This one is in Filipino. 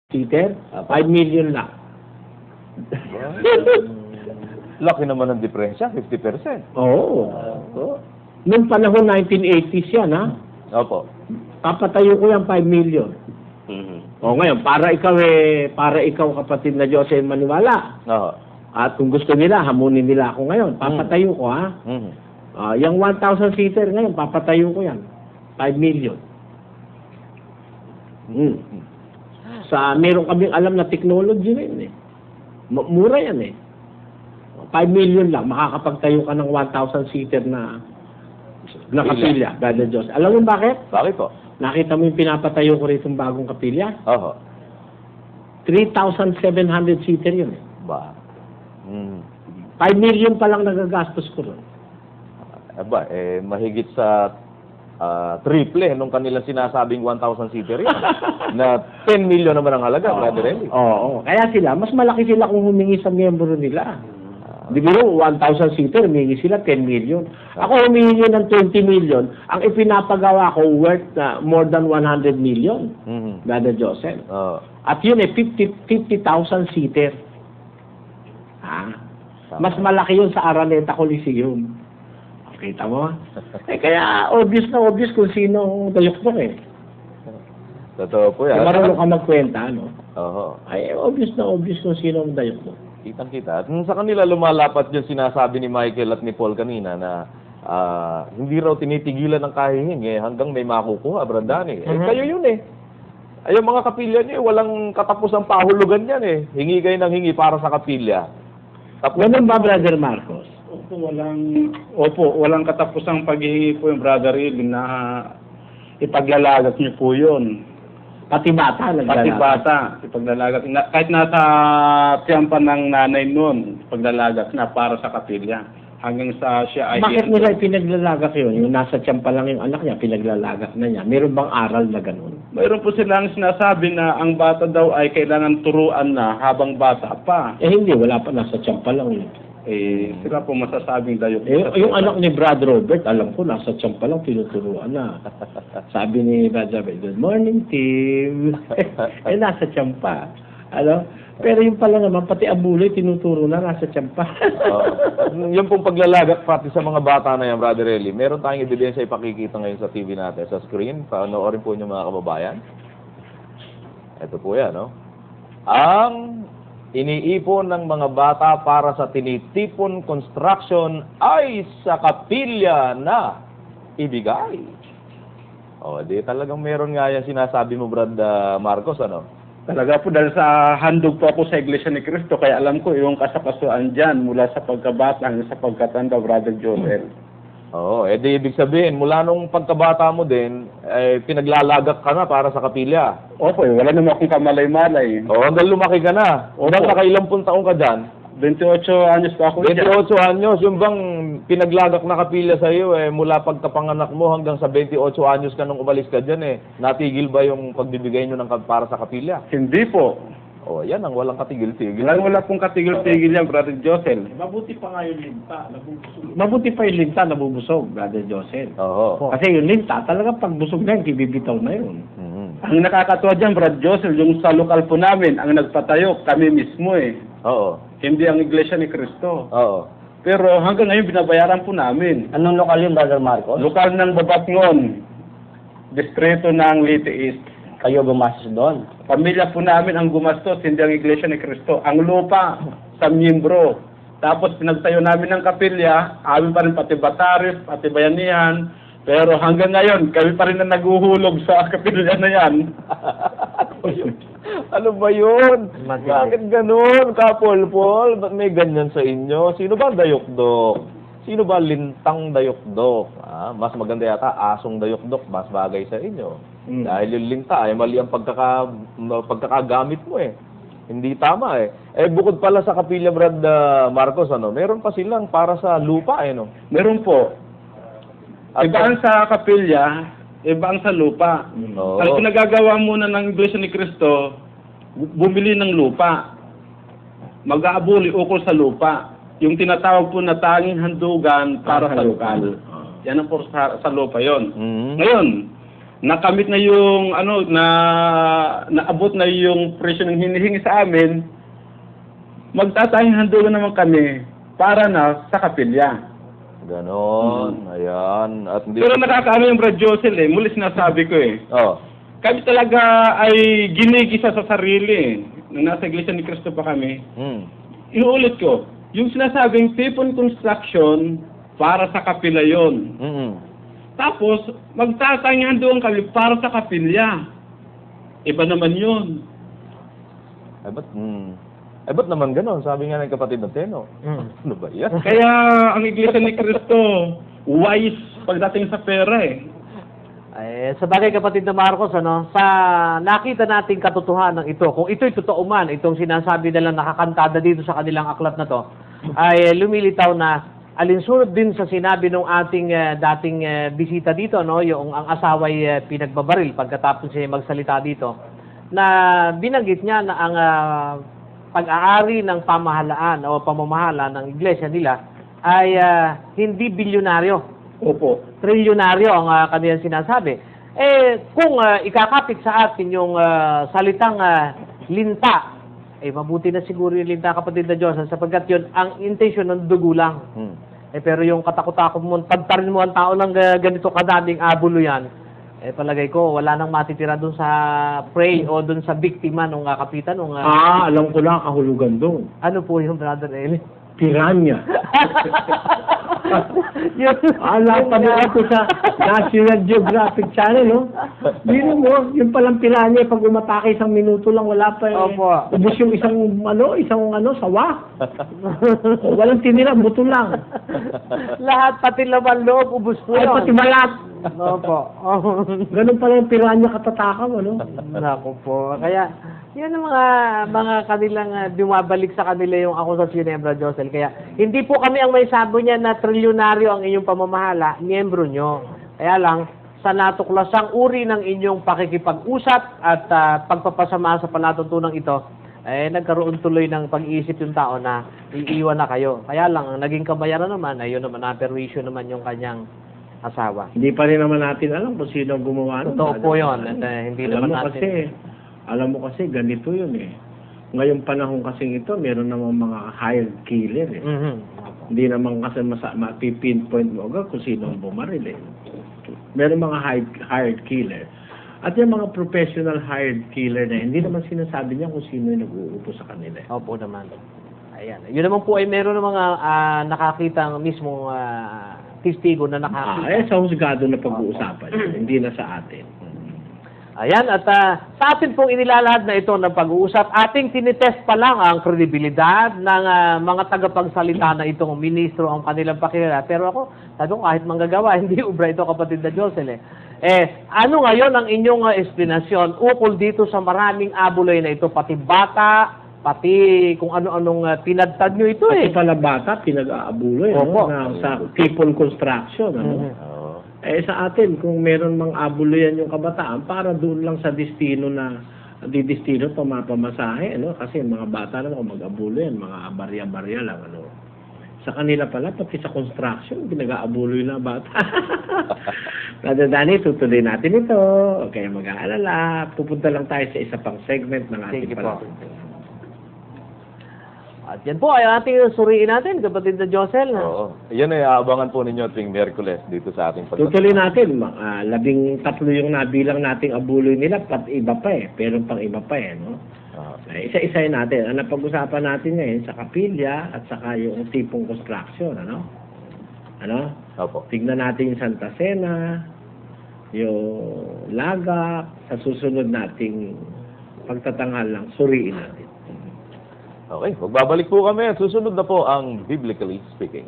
seater, 5 million lang. Laki naman ng diferensya, 50%. Oo. Noong panahon 1980s yan, ha? Opo. Papatayo ko yan 5 million. O ngayon, para ikaw kapatid na Jose maniwala. Oo. At kung gusto nila, hamunin nila ako ngayon. Papatayo ko, ha? Yung 1,000 seater ngayon, papatayo ko yan. 5 million. Meron kaming alam na technology rin eh. Mura yan eh. 5 million lang, makakapagtayo ka ng 1,000 seater na kapilya, Brother Diyos. Alam mo bakit? Bakit po? Nakita mo yung pinapatayo ko rin itong bagong kapilya? Oo. 3,700 seater yun eh. Ba? 5 million pa lang nagagastos ko rin. Aba, mahigit sa triple nung kanilang sinasabing 1,000 seater yun. Na 10 million naman ang halaga, Brother Eli. Oo. Kaya sila, mas malaki sila kung humingi sa miyembro nila. Di ba 1,000 seater, humingi sila 10 million. Ako humingi ng 20 million. Ang ipinapagawa ko worth na more than 100 million. Brother Joseph. At yun 50,000 seater. Mas malaki yun sa Araneta Coliseum. Kita mo? Kaya obvious na obvious kung sino ang dayok-dok eh. Totoo po yan. Marunong ka magkwenta, no? Oo. Ay, obvious na obvious kung sino ang dayok-dok. Kitang-kita. At sa kanila lumalapat yung sinasabi ni Michael at ni Paul kanina na hindi raw tinitigilan ng kahihingi hanggang may makukuha, Brandani. Kayo yun eh. Ay, yung mga kapilya niyo, walang katapusang pahulugan yan eh. Hingi kayo ng hingi para sa kapilya. Ganun ba, Brother Marcos? Walang katapusang paghihingi po yung Brother Eli na ipaglalagat niyo po yun. Pati bata, Pati bata, ipaglalagat. Kahit nasa tiyampan ng nanay noon, ipaglalagat na para sa kapilya. Hanggang sa siya ay... Bakit nila ipinaglalagat yun? Yung nasa tiyampan lang yung anak niya, pinaglalagat na niya. Meron bang aral na ganun? Mayroon po silang sinasabi na ang bata daw ay kailangan turuan na habang bata pa. Hindi, wala pa, nasa tiyampan lang yun. Sila po masasabing dayok. Yung anak ni Brad Robert, alam ko, nasa tiyampan lang, tinuturuan na. Sabi ni Brad Robert, good morning, Tim. Nasa tiyampa. Pero yung pala naman, pati abuloy, tinuturo na, nasa tiyampa. Yung pong paglalagat pati sa mga bata na yan, Brother Eli, meron tayong ebidensya ipakikita ngayon sa TV natin, sa screen. Panoorin po niyo mga kababayan. Ito po yan, no? Ang iniipon ng mga bata para sa tinitipon construction ay sa kapilya na ibigay. Di talagang meron nga yan sinasabi mo, Brad Marcos, ano? Talaga po, dahil sa handog po ako sa Iglesia ni Cristo, kaya alam ko yung kasakasuan dyan mula sa pagkabata hanggang sa pagkatanda, Brother Joel. Di ibig sabihin, mula nung pagkabata mo din, pinaglalagak ka na para sa kapilya. Wala naman akong kamalay-malay. Hanggang lumaki ka na. Hanggang nakailampung taong ka dyan. 28 anyos pa ako dyan. 28 anyos, yung bang pinaglagak na kapilya sa iyo, mula pagkapanganak mo hanggang sa 28 anyos ka nung umalis ka dyan, natigil ba yung pagbibigay nyo para sa kapilya? Hindi po. Yan ang walang katigil-tigil. Wala pong katigil-tigil yan, Brother Josel. Mabuti pa nga yung linta, nabubusog. Mabuti pa yung linta, nabubusog, Brother Josel. Kasi yung linta, talaga pagbusog na yun, bibitaw na yun. Ang nakakatuwa dyan, Brother Josel, yung sa lokal po namin, ang nagpatayo, kami mismo Hindi ang Iglesia ni Cristo. Pero hanggang ngayon, binabayaran po namin. Anong lokal yun, Brother Marcos? Lokal ng Babatngon, distrito ng Leyte East. Kayo gumastos doon? Pamilya po namin ang gumastos, hindi ang Iglesia ni Cristo. Ang lupa sa miyembro. Tapos pinagtayo namin ng kapilya, amin pa rin pati Bataris, pati Bayanihan. Pero hanggang ngayon, kami pa rin na naguhulog sa kapilya na yan. Ano ba yun? Bakit ganun, Kapol-Pol? Ba't may ganyan sa inyo? Sino ba dayok-dok? Sino ba lintang dayok-dok? Mas maganda yata asong dayok-dok, mas bagay sa inyo. Dahil yung linta ay mali ang pagkakagamit mo Hindi tama bukod pala sa kapilya, Brad Marcos, meron pa silang para sa lupa no? Meron po. Iba ang sa kapilya, iba ang sa lupa. Ang pinagagawa muna ng Iglesia ni Cristo, bumili ng lupa. Mag-aabuli ukol sa lupa. Yung tinatawag po na tanging handugan para sa lokal. Yan ang po sa lupa yon. Ngayon, nakamit na yung naabot na yung presyo ng hinihingi sa amin, magtatanging handugan naman kami para na sa kapilya. Ganon. Ayan. At hindi Pero nakakaano yung Brad Josel muli sinasabi ko Oh. kami talaga ay ginigisa sa sarili Nung nasa Iglesia ni Cristo pa kami, inuulit ko, yung sinasabing Tipon Construction para sa kapila yon. Tapos, magtatangihan doon kami para sa kapilya. Iba naman yun. Ba't naman gano'n? Sabi nga ng kapatid ng Teno. Ano ba yan? Kaya ang Iglesia ni Cristo, wise pagdating sa pera Sa bagay kapatid na Marcos, sa nakita nating katotohanan ito, kung ito'y totoo man, itong sinasabi nilang nakakantada dito sa kanilang aklat na to, ay lumilitaw na alinsunod din sa sinabi ng ating dating bisita dito, yung ang asawa'y pinagbabaril pagkatapos siya magsalita dito, na binanggit niya na ang pag-aari ng pamahalaan o pamamahala ng iglesia nila ay hindi bilyonaryo. Opo. Trilyonaryo ang kanilang sinasabi. Kung ikakapit sa atin yung salitang linta, mabuti na siguro yung linta, kapatid na Diyos, sapagkat yun, ang intensyon ng dugo lang. Pero yung katakot-takot mo, pagtarin mo ang tao ng ganito kadaming abulo yan, palagay ko, wala nang matitira dun sa prey o dun sa biktima nung kapitan. Alam ko lang kahulugan doon. Ano po yung Brother Eli? Piranha. Napanood ko sa National Geographic Channel, no? Biro mo, yung palang piranha, pag umatake isang minuto lang, wala pa Opo. ubus yung isang sawa. Walang tinira, buto lang. Lahat, pati laman loob, ubus po Ay, yun. pati balat. Opo. Ganun pala yung piranha katatakaw, ano? Naku po. Kaya, yan ang mga kanilang dumabalik sa kanila yung akusasyon ni Brad Josel. Kaya, hindi po kami ang may sabi niya na trilyonaryo ang inyong pamamahala, miyembro nyo. Kaya lang, sa natuklasang uri ng inyong pakikipag-usap at pagpapasama sa palatuntunang ito, nagkaroon tuloy ng pag-iisip yung tao na iiwan na kayo. Kaya lang, ang naging kabayaran naman, ayun naman, na-perwisyo naman yung kanyang asawa. Hindi pa rin naman natin alam kung sino ang gumawa. Totoo po yun. At, hindi naman natin. Alam mo kasi, ganito yun Ngayong panahon kasing ito, meron namang mga hired killer Hindi naman kasi mapipinpoint mo agad kung sino ang bumaril Meron mga hired killer. At yung mga professional hired killer na hindi naman sinasabi niya kung sino yung nag-uupo sa kanila. Opo naman. Ayan. Yun naman po ay meron ng mga nakakita ng mismong testigo na nakakita. Sa husgado na pag-uusapan hindi na sa atin. Ayan, at sa atin pong inilalahad na ito ng pag-uusap, ating tinitest pa lang ang kredibilidad ng mga tagapagsalita na itong ministro ang kanilang pakilala. Pero ako, sabi ko, kahit manggagawa, hindi ubra ito, kapatid na Josel. Ano ngayon ang inyong explanation ukol dito sa maraming abuloy na ito, pati bata, pati kung ano-anong pinagtad nyo ito Pati pala bata, pinag-aabuloy sa Tipon Construction. Sa atin, kung meron mang abuloyan yung kabataan, para doon lang sa destino pamapamasahe, kasi mga bata naman kung mag-abulo yan, mga barya-barya lang, Sa kanila pala, pati sa construction, pinag-aabuloy na bata. Dani, tutuloy natin ito. Okay, mag-aalala. Pupunta lang tayo sa isa pang segment ng ating palatuntunan. At yan po ay ating suriin natin, kapatid na Josel. Oo. Yan ay aabangan po ninyo tuwing Miyerkules dito sa ating Tutuloy natin. 13 yung nabilang nating abuloy nila, pat iba pa Pero pang iba pa no? Isa-isayin natin. Ang napag-usapan natin ngayon sa kapilya at saka yung tipong construction, Opo. Tignan natin yung Santa Cena, yung Lagak, sa susunod nating pagtatanghal lang, suriin natin. Okay, magbabalik po kami at susunod na po ang Biblically Speaking.